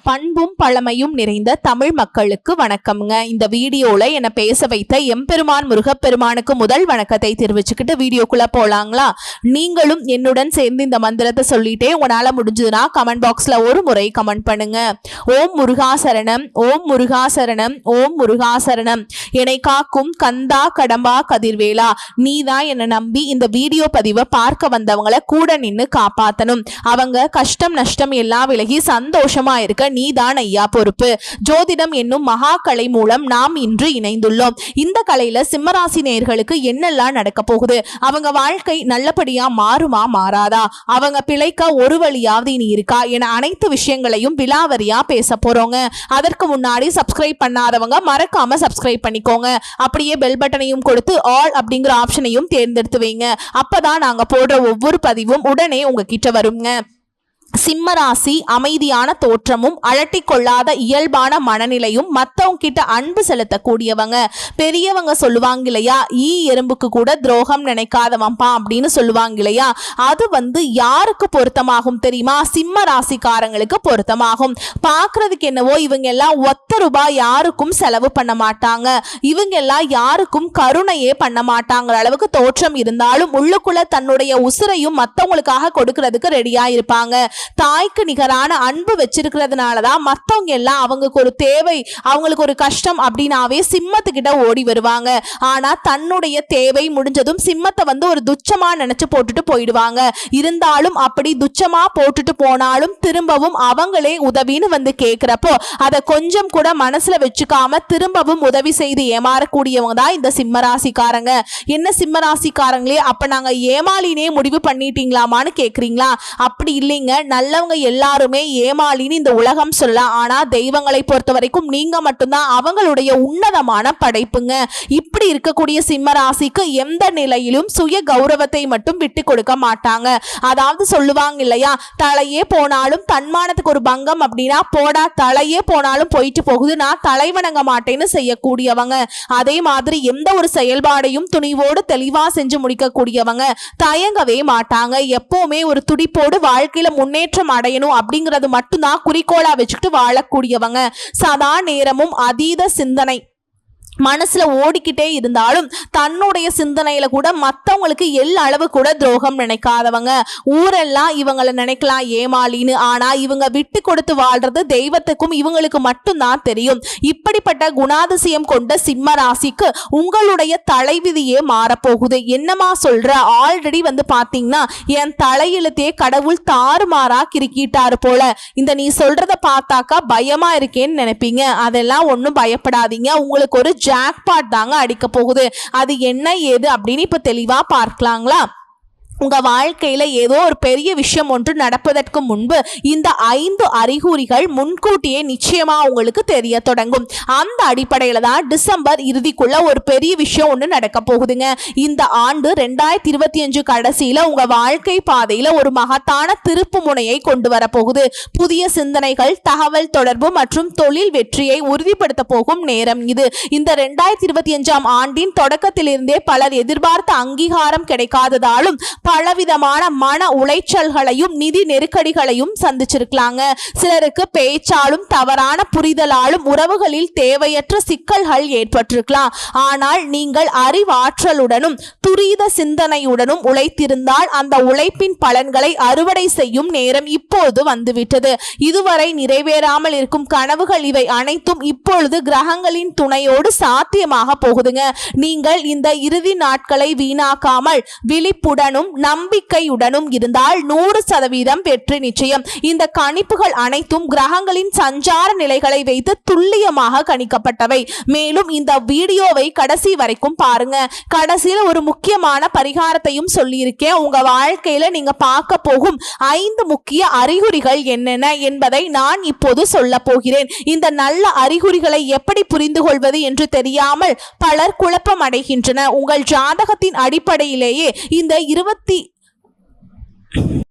பண்பும் பழமையும் நிறைந்த தமிழ் மக்களுக்கு வணக்கம்ங்க. இந்த வீடியோல என்ன பேச வைத்த எம்பெருமான் முருகப்பெருமானுக்கு முதல் வணக்கத்தை தெரிவிச்சுக்கிட்டு வீடியோக்குள்ள போலாங்களா? நீங்களும் என்னுடன் சேர்ந்து இந்த மந்திரத்தை சொல்லிட்டே உங்களால முடிஞ்சதுன்னா கமெண்ட் பாக்ஸ்ல ஒரு முறை கமெண்ட் பண்ணுங்க. ஓம் முருகாசரணம், ஓம் முருகாசரணம், ஓம் முருகாசரணம். என்னை காக்கும் கந்தா கடம்பா கதிர்வேலா, நீதான் என்னை நம்பி இந்த வீடியோ பதிவை பார்க்க வந்தவங்களை கூட நின்று காப்பாத்தணும். அவங்க கஷ்டம் நஷ்டம் எல்லாம் விலகி சந்தோஷமா இருக்க நீதான் ஐயா பொறுப்பு. ஜோதிடம் என்னும் மகா கலை மூலம் நாம் இன்று இணைந்துள்ளோம். இந்த கலையில சிம்மராசி நேயர்களுக்கு என்னெல்லாம் நடக்க போகுது, அவங்க வாழ்க்கை நல்லபடியா மாறுமா மாறாதா, அவங்க பிழைக்க ஒரு வழியாவது இனி இருக்கா என அனைத்து விஷயங்களையும் விலாவரியா பேச போறோங்க. அதற்கு முன்னாடி சப்ஸ்கிரைப் பண்ணாதவங்க மறக்காம சப்ஸ்கிரைப் பண்ணிக்கோங்க. அப்படியே பெல் பட்டனையும் கொடுத்து ஆல் அப்படிங்கிற ஆப்ஷனையும் தேர்ந்தெடுத்து வைங்க. அப்பதான் நாங்க போடுற ஒவ்வொரு பதிவும் உடனே உங்ககிட்ட வருங்க. சிம்மராசி அமைதியான தோற்றமும் அலட்டி கொள்ளாத இயல்பான மனநிலையும் மத்தவங்க கிட்ட அன்பு செலுத்தக்கூடியவங்க. பெரியவங்க சொல்லுவாங்க இல்லையா, ஈ எறும்புக்கு கூட துரோகம் நினைக்காதவன்பா அப்படின்னு சொல்லுவாங்க இல்லையா, அது யாருக்கு பொருத்தமாகும் தெரியுமா? சிம்ம ராசிக்காரங்களுக்கு பொருத்தமாகும். பாக்குறதுக்கு என்னவோ இவங்க எல்லாம் ₹1 யாருக்கும் செலவு பண்ண மாட்டாங்க, இவங்க எல்லாம் யாருக்கும் கருணையே பண்ண மாட்டாங்கிற அளவுக்கு தோற்றம் இருந்தாலும் உள்ளுக்குள்ள தன்னுடைய உசுரையும் மத்தவங்களுக்காக கொடுக்கறதுக்கு ரெடியா இருப்பாங்க. தாய்க்கு நிகரான அன்பு வச்சிருக்கிறதுனாலதான் மத்தவங்க எல்லாம் அவங்களுக்கு ஒரு தேவை, அவங்களுக்கு ஒரு கஷ்டம் அப்படின்னாவே சிம்மத்துக்கிட்ட ஓடி வருவாங்க. ஆனா தன்னுடைய தேவை முடிஞ்சதும் சிம்மத்தை ஒரு துச்சமா நினைச்சு போட்டுட்டு போயிடுவாங்க. இருந்தாலும் அப்படி துச்சமா போட்டுட்டு போனாலும் திரும்பவும் அவங்களே உதவின்னு கேட்கிறப்போ அதை கொஞ்சம் கூட மனசுல வச்சுக்காம திரும்பவும் உதவி செய்து ஏமாறக்கூடியவங்க தான் இந்த சிம்மராசிக்காரங்க. என்ன சிம்மராசிக்காரங்களே, அப்ப நாங்க ஏமாளினே முடிவு பண்ணிட்டீங்களாமான்னு கேக்குறீங்களா? அப்படி இல்லைங்க. நல்லவங்க எல்லாருமே ஏமாளின்னு இந்த உலகம் சொல்லலாம். ஆனா தெய்வங்களை பொறுத்த வரைக்கும் நீங்க மட்டும்தான் அவங்களுடைய உன்னதமான படைப்புங்க. இப்படி இருக்கக்கூடிய சிம்ம ராசிக்கு எந்த நிலையிலும் சுய கௌரவத்தை மட்டும் விட்டு கொடுக்க மாட்டாங்க. அதாவது சொல்லுவாங்க இல்லையா, தலையே போனாலும் தன்மானத்துக்கு ஒரு பங்கம் அப்படின்னா போடா தலையே போனாலும் போயிட்டு போகுது, நான் தலை வணங்க மாட்டேன்னு செய்யக்கூடியவங்க. அதே மாதிரி எந்த ஒரு செயல்பாடையும் துணிவோடு தெளிவா செஞ்சு முடிக்கக்கூடியவங்க. தயங்கவே மாட்டாங்க. எப்பவுமே ஒரு துடிப்போடு வாழ்க்கையில முன்னேற்றம் அடையணும் அப்படிங்கிறது மட்டும்தான் குறிக்கோளா வச்சுக்கிட்டு வாழக்கூடியவங்க. சதா நேரமும் அதீத சிந்தனை மனசுல ஓடிக்கிட்டே இருந்தாலும் தன்னுடைய சிந்தனையில கூட மத்தவங்களுக்கு அளவு கூட துரோகம் நினைக்காதவங்க. ஊரெல்லாம் இவங்களை நினைக்கலாம் ஏமாளின்னு, ஆனா இவங்க விட்டு கொடுத்து வாழ்றது தெய்வத்துக்கும் இவங்களுக்கு மட்டும்தான் தெரியும். இப்படிப்பட்ட குணாதிசயம் கொண்ட சிம்ம ராசிக்கு உங்களுடைய தலைவிதியே மாறப்போகுது. என்னமா சொல்ற, ஆல்ரெடி பாத்தீங்கன்னா என் தலையெழுத்தே கடவுள் தாறுமாறா கிறுக்கிட்டாரு போல, இந்த நீ சொல்றத பார்த்தாக்கா பயமா இருக்கேன்னு நினைப்பீங்க. அதெல்லாம் ஒன்னும் பயப்படாதீங்க. உங்களுக்கு ஒரு ஜாக்பாட் தாங்க அடிக்க போகுது. அது என்ன ஏது அப்படின்னு இப்ப தெளிவா பார்க்கலாங்களா? உங்க வாழ்க்கையில ஏதோ ஒரு பெரிய விஷயம் ஒன்று நடப்பதற்கு முன்பு இந்த 5 அறிகுறிகள் முன்கூட்டியே நிச்சயமா உங்களுக்கு தெரிய தொடங்கும். அந்த அடிப்படையில தான் டிசம்பர் இறுதிக்குள்ள ஒரு பெரிய விஷயம் ஒன்று நடக்க போகுதுங்க. இந்த ஆண்டு 2025 கடைசியில உங்க வாழ்க்கை பாதையில ஒரு மகத்தான திருப்பு முனையை கொண்டு வர போகுது. புதிய சிந்தனைகள், தகவல் தொடர்பு மற்றும் தொழில் வெற்றியை உறுதிப்படுத்த போகும் நேரம் இது. இந்த 2025 ஆண்டின் தொடக்கத்திலிருந்தே பலர் எதிர்பார்த்த அங்கீகாரம் கிடைக்காததாலும் பலவிதமான மன உளைச்சல்களையும் நிதி நெருக்கடிகளையும் சந்திச்சிருக்கலாங்க. சிலருக்கு பேச்சாலும் தவறான புரிதலாலும் உறவுகளில் தேவையற்ற சிக்கல்கள் ஏற்பட்டிருக்கலாம். ஆனால் நீங்கள் அறிவாற்றலுடனும் துரித சிந்தனையுடனும் உழைத்திருந்தால் அந்த உழைப்பின் பலன்களை அறுவடை செய்யும் நேரம் இப்போது வந்துவிட்டது. இதுவரை நிறைவேறாமல் இருக்கும் கனவுகள் இவை அனைத்தும் இப்பொழுது கிரகங்களின் துணையோடு சாத்தியமாக போகுதுங்க. நீங்கள் இந்த இறுதி நாட்களை வீணாக்காமல் விழிப்புடனும் நம்பிக்கையுடனும் இருந்தால் 100% வெற்றி நிச்சயம். இந்த கணிப்புகள் அனைத்தும் கிரகங்களின் சஞ்சார நிலைகளை வைத்து துல்லியமாக கணிக்கப்பட்டவை. மேலும் இந்த வீடியோவை கடைசி வரைக்கும் பாருங்க. கடைசியில ஒரு முக்கியமான பரிகாரத்தையும் சொல்லியிருக்கேன். உங்க வாழ்க்கையில நீங்க பார்க்க போகும் 5 முக்கிய அறிகுறிகள் என்னென்ன என்பதை நான் இப்போது சொல்ல போகிறேன். இந்த நல்ல அறிகுறிகளை எப்படி புரிந்து கொள்வது என்று தெரியாமல் பலர் குழப்பம் அடைகின்றனர். உங்கள் ஜாதகத்தின் அடிப்படையிலேயே இந்த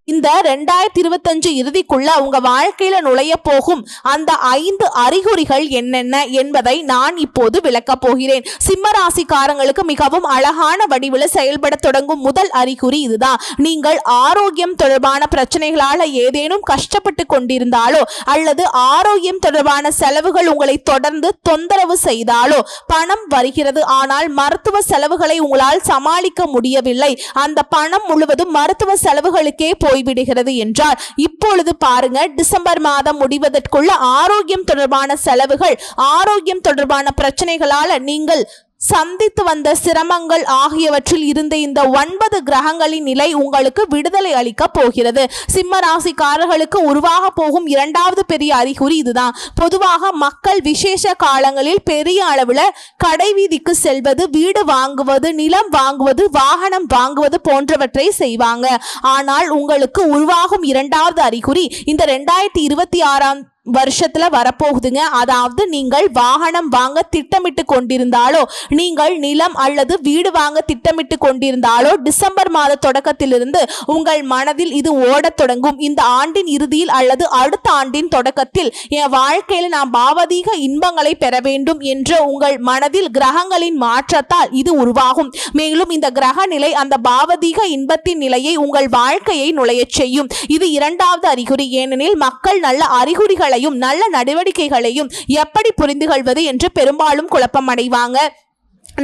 இந்த 2025 இறுதிக்குள்ள உங்க வாழ்க்கையில நுழைய போகும் அந்த 5 அறிகுறிகள் என்னென்ன என்பதை நான் இப்போது விளக்க போகிறேன். சிம்ம ராசிக்காரங்களுக்கு மிகவும் அழகான வடிவில் செயல்பட தொடங்கும் முதல் அறிகுறி இதுதான். நீங்கள் ஆரோக்கியம் தொடர்பான பிரச்சனைகளால ஏதேனும் கஷ்டப்பட்டு கொண்டிருந்தாலோ அல்லது ஆரோக்கியம் தொடர்பான செலவுகள் உங்களை தொடர்ந்து தொந்தரவு செய்தாலோ, பணம் வருகிறது ஆனால் மருத்துவ செலவுகளை உங்களால் சமாளிக்க முடியவில்லை, அந்த பணம் முழுவதும் மருத்துவ செலவுகளுக்கே போய்விடுகிறது என்றால் இப்பொழுது பாருங்க, டிசம்பர் மாதம் முடிவதற்குள்ள ஆரோக்கியம் தொடர்பான செலவுகள், ஆரோக்கியம் தொடர்பான பிரச்சனைகளால நீங்கள் சந்தித்து வந்த சிரமங்கள் ஆகியவற்றில் இருந்த இந்த 9 கிரகங்களின் நிலை உங்களுக்கு விடுதலை அளிக்க போகிறது. சிம்ம ராசிக்காரர்களுக்கு உருவாக போகும் இரண்டாவது பெரிய அறிகுறி இதுதான். பொதுவாக மக்கள் விசேஷ காலங்களில் பெரிய அளவுல கடை வீதிக்கு செல்வது, வீடு வாங்குவது, நிலம் வாங்குவது, வாகனம் வாங்குவது போன்றவற்றை செய்வாங்க. ஆனால் உங்களுக்கு உருவாகும் இரண்டாவது அறிகுறி இந்த 2026ஆம் வருஷத்துல வரப்போகுதுங்க. அதாவது நீங்கள் வாகனம் வாங்க திட்டமிட்டு கொண்டிருந்தாலோ, நீங்கள் நிலம் அல்லது வீடு வாங்க திட்டமிட்டு கொண்டிருந்தாலோ, டிசம்பர் மாத தொடக்கத்திலிருந்து உங்கள் மனதில் இது ஓடத் தொடங்கும். இந்த ஆண்டின் இறுதியில் அல்லது அடுத்த ஆண்டின் தொடக்கத்தில் என் வாழ்க்கையில் நான் பாவதீக இன்பங்களை பெற வேண்டும் என்ற உங்கள் மனதில் கிரகங்களின் மாற்றத்தால் இது உருவாகும். மேலும் இந்த கிரக நிலை அந்த பாவதீக இன்பத்தின் நிலையை உங்கள் வாழ்க்கையை நுழையச் செய்யும். இது இரண்டாவது அறிகுறி. ஏனெனில் மக்கள் நல்ல அறிகுறிகள் நல்ல நடவடிக்கைகளையும் எப்படி புரிந்து கொள்வது என்று பெரும்பாலும் குழப்பம் அடைவாங்க.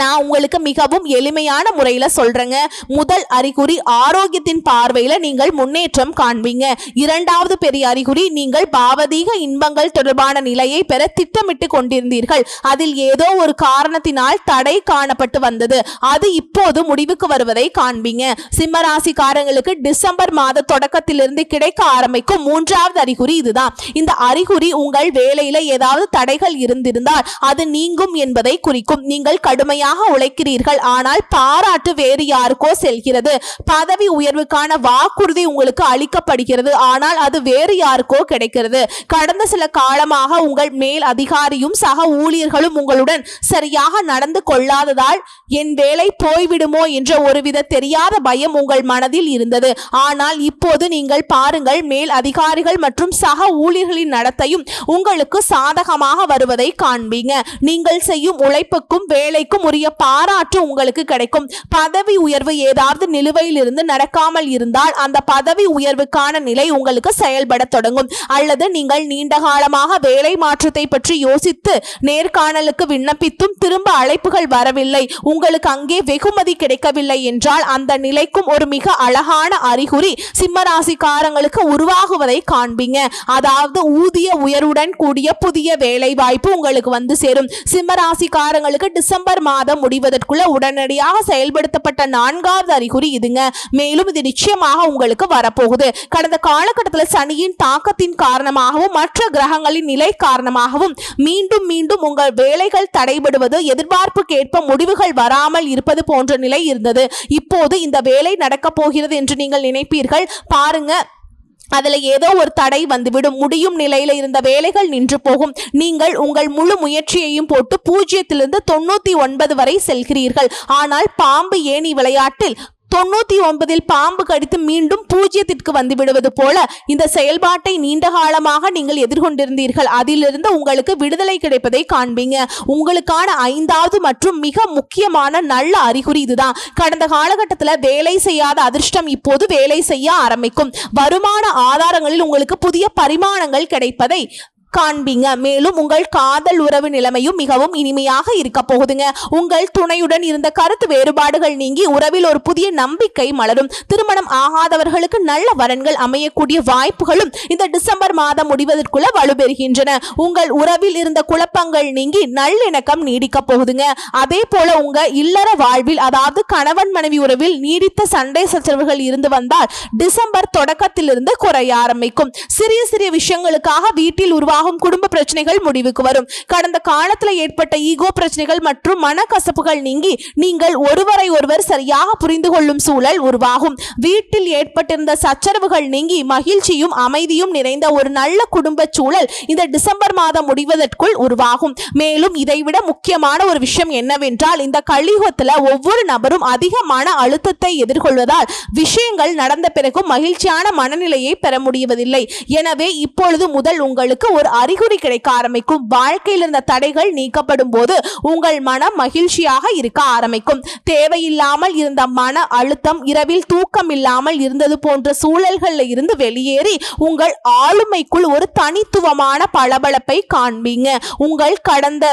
நான் உங்களுக்கு மிகவும் எளிமையான முறையில சொல்றேங்க. முதல் அறிகுறி, ஆரோக்கியத்தின் பார்வையில நீங்கள் முன்னேற்றம் காண்பீங்க. இரண்டாவது பெரிய அறிகுறி, நீங்கள் பாவதீக இன்பங்கள் தொடர்பான நிலையை பெற திட்டமிட்டு கொண்டிருந்தீர்கள், அதில் ஏதோ ஒரு காரணத்தினால் தடை காணப்பட்டு வந்தது, அது இப்போது முடிவுக்கு வருவதை காண்பீங்க. சிம்மராசிக்காரங்களுக்கு டிசம்பர் மாத தொடக்கத்திலிருந்து கிடைக்க ஆரம்பிக்கும் மூன்றாவது அறிகுறி இதுதான். இந்த அறிகுறி உங்கள் வேலையில ஏதாவது தடைகள் இருந்திருந்தால் அது நீங்கும் என்பதை குறிக்கும். நீங்கள் கடுமை உழைக்கிறீர்கள், ஆனால் பாராட்டு வேறு யாருக்கோ செல்கிறது. பதவி உயர்வுக்கான வாக்குறுதி உங்களுக்கு அளிக்கப்படுகிறது, ஆனால் அது வேறு யாருக்கோ கிடைக்கிறது. கடந்த சில காலமாக உங்கள் மேல் அதிகாரியும் சக ஊழியர்களும் உங்களுடன் சரியாக நடந்து கொள்ளாததால் என் வேலை போய்விடுமோ என்ற ஒருவித தெரியாத பயம் உங்கள் மனதில் இருந்தது. ஆனால் இப்போது நீங்கள் பாருங்கள், மேல் அதிகாரிகள் மற்றும் சக ஊழியர்களின் நடத்தையும் உங்களுக்கு சாதகமாக வருவதை காண்பீங்க. நீங்கள் செய்யும் உழைப்புக்கும் வேலைக்கும் உரிய பாராட்டு உங்களுக்கு கிடைக்கும். பதவி உயர்வு ஏதாவது நிலுவையில் இருந்து நடக்காமல் இருந்தால் அந்த பதவி உயர்வுக்கான நிலை உங்களுக்கு செயல்பட தொடங்கும். அல்லது நீங்கள் நீண்ட காலமாக வேலை மாற்றத்தை பற்றி யோசித்து நேர்காணலுக்கு விண்ணப்பித்தும் திரும்ப அழைப்புகள் வரவில்லை, உங்களுக்கு அங்கே வெகுமதி கிடைக்கவில்லை என்றால் அந்த நிலைக்கும் ஒரு மிக அழகான அறிகுறி சிம்மராசிக்காரங்களுக்கு உருவாகுவதை காண்பீங்க. அதாவது ஊதிய உயர்வுடன் கூடிய புதிய வேலை வாய்ப்பு உங்களுக்கு வந்து சேரும். சிம்மராசிக்காரங்களுக்கு டிசம்பர் மாதம் முடிவதற்குள்ள உடனடியாக செயல்படுத்தப்பட்ட நான்காவது அறிகுறி இதுங்க. மேலும் இது நிச்சயமாக உங்களுக்கு வரப்போகுது. கடந்த காலகட்டத்தில் சனியின் தாக்கத்தின் காரணமாகவும் மற்ற கிரகங்களின் நிலை காரணமாகவும் மீண்டும் மீண்டும் உங்கள் வேலைகள் தடைபடுவது, எதிர்பார்ப்புக்கேற்ப முடிவுகள் வராமல் இருப்பது போன்ற நிலை இருந்தது. இப்போது இந்த வேலை நடக்கப் போகிறது என்று நீங்கள் நினைப்பீர்கள். பாருங்க, அதுல ஏதோ ஒரு தடை வந்துவிடும். முடியும் நிலையில இருந்த வேலைகள் நின்று போகும். நீங்கள் உங்கள் முழு முயற்சியையும் போட்டு 0 to 99 வரை செல்கிறீர்கள். ஆனால் பாம்பு ஏணி விளையாட்டில் 99 பாம்பு கடித்து மீண்டும் 0 வந்து விடுவது போல இந்த செயல்பாட்டை நீண்ட காலமாக நீங்கள் எதிர்கொண்டிருந்தீர்கள். அதிலிருந்து உங்களுக்கு விடுதலை கிடைப்பதை காண்பீங்க. உங்களுக்கான 5வது மற்றும் மிக முக்கியமான நல்ல அறிகுறி இதுதான். கடந்த காலகட்டத்தில் வேலை செய்யாத அதிர்ஷ்டம் இப்போது வேலை செய்ய ஆரம்பிக்கும். வருமான ஆதாரங்களில் உங்களுக்கு புதிய பரிமாணங்கள் கிடைப்பதை காண்பீங்க. மேலும் உங்கள் காதல் உறவு நிலைமையும் மிகவும் இனிமையாக இருக்க போகுதுங்க. உங்கள் துணையுடன் இருந்த கருத்து வேறுபாடுகள் நீங்கி உறவில் ஒரு புதிய நம்பிக்கை மலரும். திருமணம் ஆகாதவர்களுக்கு நல்ல வரன்கள் அமையக்கூடிய வாய்ப்புகளும் இந்த டிசம்பர் மாதம் முடிவதற்குள்ள வலுப்பெறுகின்றன. உங்கள் உறவில் இருந்த குழப்பங்கள் நீங்கி நல்லிணக்கம் நீடிக்க போகுதுங்க. அதே போல உங்க இல்லற வாழ்வில், அதாவது கணவன் மனைவி உறவில் நீடித்த சண்டை சச்சரவுகள் இருந்து வந்தால் டிசம்பர் தொடக்கத்திலிருந்து குறைய ஆரம்பிக்கும். சிறிய சிறிய விஷயங்களுக்காக வீட்டில் உருவாக உருவாகும் குடும்ப பிரச்சனைகள் முடிவுக்கு வரும். கடந்த காலத்துல ஏற்பட்ட ஈகோ பிரச்சனைகள் மற்றும் மனக்கசப்புகள் நீங்கி நீங்கள் ஒருவரை ஒருவர் சரியாக புரிந்து கொள்ளும் சூழல் உருவாகும். வீட்டில் ஏற்பட்டிருந்த சச்சரவுகள் நீங்கி மகிழ்ச்சியும் அமைதியும் நிறைந்த ஒரு நல்ல குடும்ப சூழல் இந்த டிசம்பர் மாதம் முடிவதற்குள் உருவாகும். மேலும் இதைவிட முக்கியமான ஒரு விஷயம் என்னவென்றால், இந்த கலியுகத்துல ஒவ்வொரு நபரும் அதிக மன அழுத்தத்தை எதிர்கொள்வதால் விஷயங்கள் நடந்த பிறகும் மகிழ்ச்சியான மனநிலையை பெற முடிவதில்லை. எனவே இப்பொழுது முதல் உங்களுக்கு ஒரு அறிகுறி கிடைக்க ஆரம்பிக்கும். வாழ்க்கையில் இருந்த தடைகள் நீக்கப்படும் போது உங்கள் மனம் மகிழ்ச்சியாக இருக்க ஆரம்பிக்கும். தேவையில்லாமல் இருந்த மன அழுத்தம், இரவில் தூக்கம் இல்லாமல் இருந்தது போன்ற சூழல்களில் இருந்து வெளியேறி உங்கள் ஆளுமைக்குள் ஒரு தனித்துவமான பளபளப்பை காண்பீங்க. உங்கள் கடந்த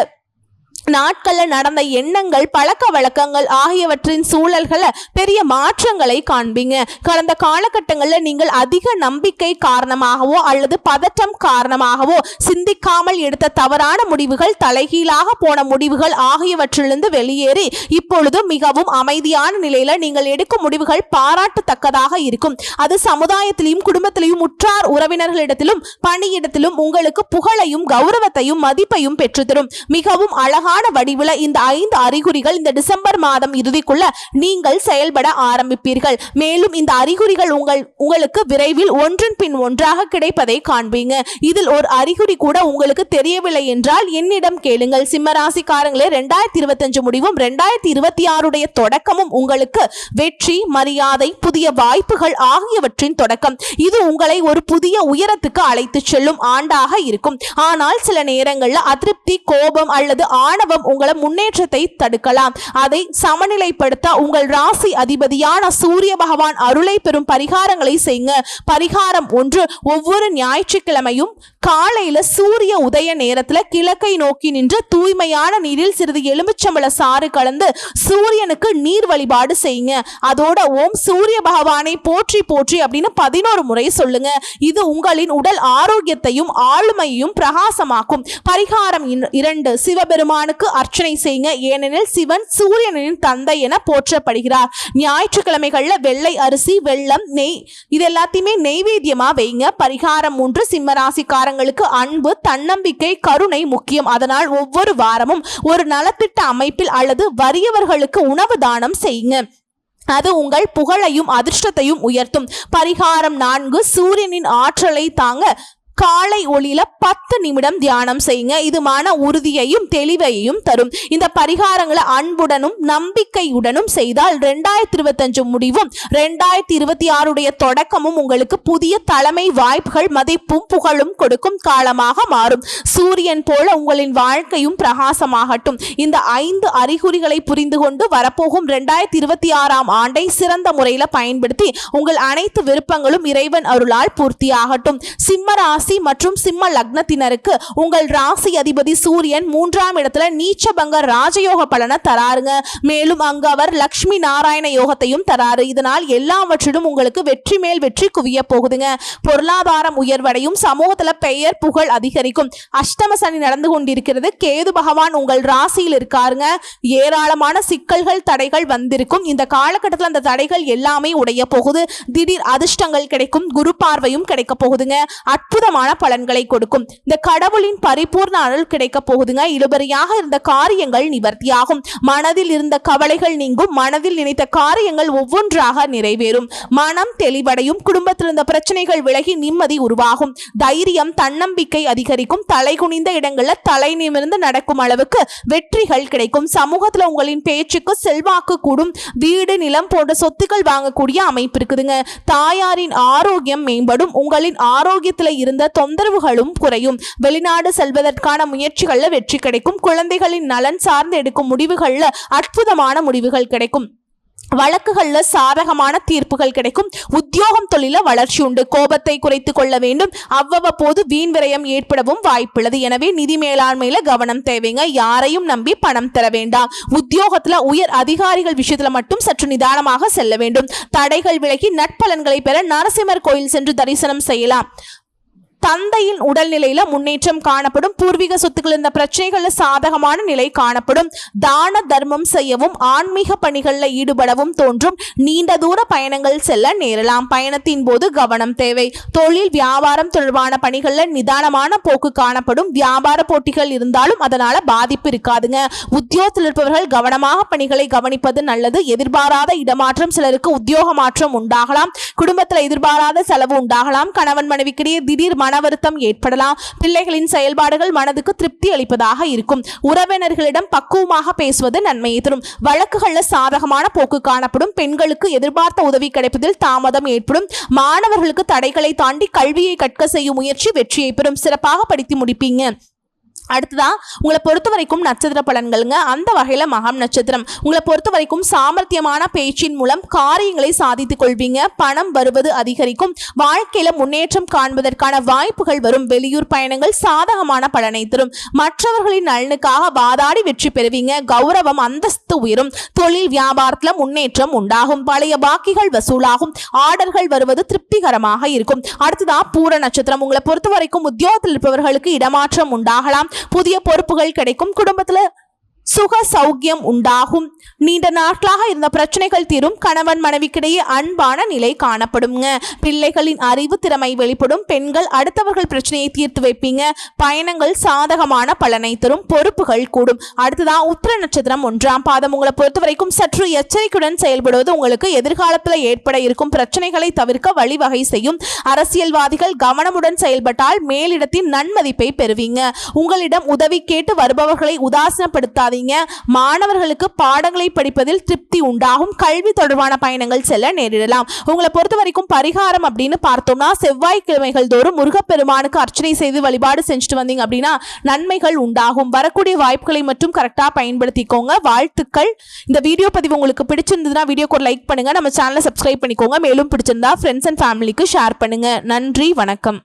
நாட்களில் நடந்த எண்ணங்கள், பழக்க வழக்கங்கள் ஆகியவற்றின் சூழல்களை பெரிய மாற்றங்களை காண்பீங்க. கடந்த காலகட்டங்களில் நீங்கள் அதிக நம்பிக்கை காரணமாகவோ அல்லது பதற்றம் காரணமாகவோ சிந்திக்காமல் எடுத்த தவறான முடிவுகள், தலைகீழாக போன முடிவுகள் ஆகியவற்றிலிருந்து வெளியேறி இப்பொழுது மிகவும் அமைதியான நிலையில நீங்கள் எடுக்கும் முடிவுகள் பாராட்டத்தக்கதாக இருக்கும். அது சமுதாயத்திலும் குடும்பத்திலும் உற்றார் உறவினர்களிடத்திலும் பணியிடத்திலும் உங்களுக்கு புகழையும் கௌரவத்தையும் மதிப்பையும் பெற்றுத்தரும். மிகவும் அழகான வடிவுல இந்த 5 அறிகுறிகள் இந்த டிசம்பர் மாதம் இறுதிக்குள்ள நீங்கள் செயல்பட ஆரம்பிப்பீர்கள். மேலும் இந்த அறிகுறிகள் உங்களுக்கு விரைவில் ஒன்றன் பின் ஒன்றாக கிடைப்பதை காண்பீங்க. இதில் ஒரு அறிகுறி கூட உங்களுக்கு தெரியவில்லை என்றால் என்னிடம் கேளுங்கள். சிம்மராசிக்காரங்களே, 2025 முடிவும் 2026 தொடக்கமும் உங்களுக்கு வெற்றி, மரியாதை, புதிய வாய்ப்புகள் ஆகியவற்றின் தொடக்கம். இது உங்களை ஒரு புதிய உயரத்துக்கு அழைத்து செல்லும் ஆண்டாக இருக்கும். ஆனால் சில நேரங்களில் அதிருப்தி, கோபம் அல்லது ஆணவம் உங்களை முன்னேற்றத்தை தடுக்கலாம். அதை சமநிலைப்படுத்த உங்கள் ராசி அதிபதியான சூரிய பகவான் அருளை பெறும் பரிகாரங்களை செய்யுங்க. பரிகாரம் 1: ஒவ்வொரு ஞாயிற்றுக்கிழமையும் காலையில சூரிய உதய நேரத்துல கிழக்கை நோக்கி நின்று தூய்மையான நீரில் சிறிது எலுமிச்சம்பழ சாறு கலந்து சூரியனுக்கு நீர் வழிபாடு செய்யுங்க. அதோட ஓம் சூரிய பகவானை போற்றி போற்றி அப்படின்னு 11 முறை சொல்லுங்க. இது உங்களின் உடல் ஆரோக்கியத்தையும் ஆளுமையையும் பிரகாசமாக்கும். பரிகாரம் 2: சிவபெருமானுக்கு அர்ச்சனை செய்யுங்க. ஏனெனில் சிவன் சூரியனின் தந்தை என போற்றப்படுகிறார். ஞாயிற்றுக்கிழமைகள்ல வெள்ளை அரிசி, வெல்லம், நெய் இது எல்லாத்தையுமே நெய்வேத்தியமா வைங்க. பரிகாரம் 3: சிம்மராசிக்காரங்களுக்கு அன்பு, தன்னம்பிக்கை, கருணை முக்கியம். அதனால் ஒவ்வொரு வாரமும் ஒரு நலத்திட்ட அமைப்பில் அல்லது வறியவர்களுக்கு உணவு தானம் செய்யுங்க. அது உங்கள் புகழையும் அதிர்ஷ்டத்தையும் உயர்த்தும். பரிகாரம் 4: சூரியனின் ஆற்றலை தாங்க காலை ஒளியில 10 நிமிடம் தியானம் செய்யுங்க. இது மன உறுதியையும் தெளிவையும் தரும். இந்த பரிகாரங்களை அன்புடனும் நம்பிக்கையுடனும் செய்தால் 2025 முடிவும் 2026 தொடக்கமும் உங்களுக்கு புதிய தலைமை வாய்ப்புகள், மதிப்பும் புகழும் கொடுக்கும் காலமாக மாறும். சூரியன் போல உங்களின் வாழ்க்கையும் பிரகாசமாகட்டும். இந்த 5 அறிகுறிகளை புரிந்து கொண்டு வரப்போகும் 2026 ஆண்டை சிறந்த முறையில் பயன்படுத்தி உங்கள் அனைத்து விருப்பங்களும் இறைவன் அருளால் பூர்த்தியாகட்டும். சிம்ம ராசி மற்றும் சிம்ம லக்னத்தினருக்கு உங்கள் ராசி அதிபதி சூரியன் 3ஆம் இடத்துல நீச்சபங்க ராஜயோக பலனை தராருங்க. மேலும் அங்கு அவர் லட்சுமி நாராயண யோகத்தையும் தராரு. இதனால் எல்லாவற்றிலும் உங்களுக்கு வெற்றி மேல் வெற்றி குவிய போகுதுங்க. பொருளாதாரம் உயர்வடையும். சமூகத்துல பெயர் புகழ் அதிகரிக்கும். அஷ்டம சனி நடந்து கொண்டிருக்கிறது. கேது பகவான் உங்கள் ராசியில் இருக்காருங்க. ஏராளமான சிக்கல்கள், தடைகள் வந்திருக்கும். இந்த காலகட்டத்தில் அந்த தடைகள் எல்லாமே உடைய போகுது. திடீர் அதிர்ஷ்டங்கள் கிடைக்கும். குரு பார்வையும் கிடைக்க போகுதுங்க. அற்புதமான பலன்களை கொடுக்கும். இந்த கடவுளின் பரிபூர்ண அருள் கிடைக்க போகுதுங்க. இழுபறியாக இருந்த காரியங்கள் நிவர்த்தியாகும். மனதில் இருந்த கவலைகள் நீங்கும். மனதில் நினைத்த காரியங்கள் ஒவ்வொன்றாக நிறைவேறும். மனம் தெளிவடையும். குடும்பத்தில் இருந்த பிரச்சனைகள் விலகி நிம்மதி உருவாகும். தைரியம், தன்னம்பிக்கை அதிகரிக்கும். தலை குனிந்த இடங்கள்ல தலை நிமிர்ந்து நடக்கும் அளவுக்கு வெற்றிகள் கிடைக்கும். சமூகத்துல உங்களின் பேச்சுக்கு செல்வாக்கு கூடும். வீடு, நிலம் போன்ற சொத்துக்கள் வாங்கக்கூடிய அமைப்பு இருக்குதுங்க. தாயாரின் ஆரோக்கியம் மேம்படும். உங்களின் ஆரோக்கியத்துல இருந்த தொந்தரவுகளும் குறையும். வெளிநாடு செல்வதற்கான முயற்சிகள்ல வெற்றி கிடைக்கும். குழந்தைகளின் நலன் சார்ந்து எடுக்கும் முடிவுகள்ல அற்புதமான முடிவுகள் கிடைக்கும். வழக்குகள்ல சாதகமான தீர்ப்புகள் கிடைக்கும். உத்தியோகம், தொழில வளர்ச்சி உண்டு. கோபத்தை குறைத்துக் கொள்ள வேண்டும். அவ்வப்போது வீண் விரயம் ஏற்படவும் வாய்ப்புள்ளது. எனவே நிதி மேலாண்மையில கவனம் தேவைங்க. யாரையும் நம்பி பணம் தர வேண்டாம். உத்தியோகத்துல உயர் அதிகாரிகள் விஷயத்துல மட்டும் சற்று நிதானமாக செல்ல வேண்டும். தடைகள் விலகி நற்பலன்களை பெற நரசிம்மர் கோயில் சென்று தரிசனம் செய்யலாம். தந்தையின் உடல்நிலையில முன்னேற்றம் காணப்படும். பூர்வீக சொத்துக்கள் இந்த பிரச்சனைகள்ல சாதகமான நிலை காணப்படும். தான தர்மம் செய்யவும் ஆன்மீக பணிகள்ல ஈடுபடவும் தோன்றும். நீண்ட தூர பயணங்கள் செல்ல நேரலாம். பயணத்தின் போது கவனம் தேவை. தொழில் வியாபாரம் தொடர்பான பணிகள்ல நிதானமான போக்கு காணப்படும். வியாபார போட்டிகள் இருந்தாலும் அதனால பாதிப்பு இருக்காதுங்க. உத்தியோகத்தில் இருப்பவர்கள் கவனமாக பணிகளை கவனிப்பது நல்லது. எதிர்பாராத இடமாற்றம், சிலருக்கு உத்தியோக மாற்றம் உண்டாகலாம். குடும்பத்தில் எதிர்பாராத செலவு உண்டாகலாம். கணவன் மனைவிக்கிடையே திடீர் மன வருத்தம் ஏற்படலாம். பிள்ளைகளின் செயல்பாடுகள் மனதுக்கு திருப்தி அளிப்பதாக இருக்கும். உறவினர்களிடம் பக்குவமாக பேசுவது நன்மையை தரும். வழக்குகள்ல சாதகமான போக்கு காணப்படும். பெண்களுக்கு எதிர்பார்த்த உதவி கிடைப்பதில் தாமதம் ஏற்படும். மாணவர்களுக்கு தடைகளை தாண்டி கல்வியை கற்க செய்யும் முயற்சி வெற்றியை பெறும். சிறப்பாக படித்து முடிப்பீங்க. அடுத்ததா உங்களை பொறுத்த வரைக்கும் நட்சத்திர பலன்களுங்க. அந்த வகையில மகம் நட்சத்திரம் உங்களை பொறுத்த வரைக்கும் சாமர்த்தியமான பேச்சின் மூலம் காரியங்களை சாதித்துக் கொள்வீங்க. பணம் வருவது அதிகரிக்கும். வாழ்க்கையில முன்னேற்றம் காண்பதற்கான வாய்ப்புகள் வரும். வெளியூர் பயணங்கள் சாதகமான பலனை தரும். மற்றவர்களின் நலனுக்காக வாதாடி வெற்றி பெறுவீங்க. கௌரவம் அந்தஸ்து உயரும். தொழில் வியாபாரத்துல முன்னேற்றம் உண்டாகும். பழைய பாக்கிகள் வசூலாகும். ஆர்டர்கள் வருவது திருப்திகரமாக இருக்கும். அடுத்ததா பூர நட்சத்திரம் உங்களை பொறுத்த வரைக்கும் உத்தியோகத்தில் இருப்பவர்களுக்கு இடமாற்றம் உண்டாகலாம். புதிய பொறுப்புகள் கிடைக்கும். குடும்பத்துல சுக சௌக்கியம் உண்டாகும். நீண்ட நாட்களாக இருந்த பிரச்சனைகள் தீரும். கணவன் மனைவிக்கிடையே அன்பான நிலை காணப்படுங்க. பிள்ளைகளின் அறிவு திறமை வெளிப்படும். பெண்கள் அடுத்தவர்கள் பிரச்சனையை தீர்த்து வைப்பீங்க. பயணங்கள் சாதகமான பலனை தரும். பொறுப்புகள் கூடும். அடுத்ததான் உத்திர நட்சத்திரம் 1ஆம் பாதம் உங்களை பொறுத்த வரைக்கும் சற்று எச்சரிக்கையுடன் செயல்படுவது உங்களுக்கு எதிர்காலத்தில் ஏற்பட இருக்கும் பிரச்சனைகளை தவிர்க்க வழிவகை செய்யும். அரசியல்வாதிகள் கவனமுடன் செயல்பட்டால் மேலிடத்தின் நன்மதிப்பை பெறுவீங்க. உங்களிடம் உதவி கேட்டு வருபவர்களை உதாசீனப்படுத்தாதீங்க. மாணவர்களுக்கு பாடங்களை படிப்பதில் திருப்தி உண்டாகும். கல்வி தொடர்பான பயணங்கள் செல்ல நேரிடலாம். உங்களை பொறுத்த வரைக்கும் பரிகாரம் அப்படின்னு பார்த்தோம்னா செவ்வாய்க்கிழமைகள் தோறும் முருகப்பெருமானுக்கு அர்ச்சனை செய்து வழிபாடு செஞ்சுட்டு வந்தீங்க அப்படின்னா நன்மைகள் உண்டாகும். வரக்கூடிய வாய்ப்புகளை மட்டும் கரெக்டாக பயன்படுத்திக்கோங்க. வாழ்த்துக்கள். இந்த வீடியோ பதிவு உங்களுக்கு பிடிச்சிருந்ததுன்னா வீடியோக்கு ஒரு லைக் பண்ணுங்க. நம்ம சேனலை சப்ஸ்கிரைப் பண்ணிக்கோங்க. மேலும் பிடிச்சிருந்தா ஃப்ரெண்ட்ஸ் அண்ட் ஃபேமிலிக்கு ஷேர் பண்ணுங்க. நன்றி, வணக்கம்.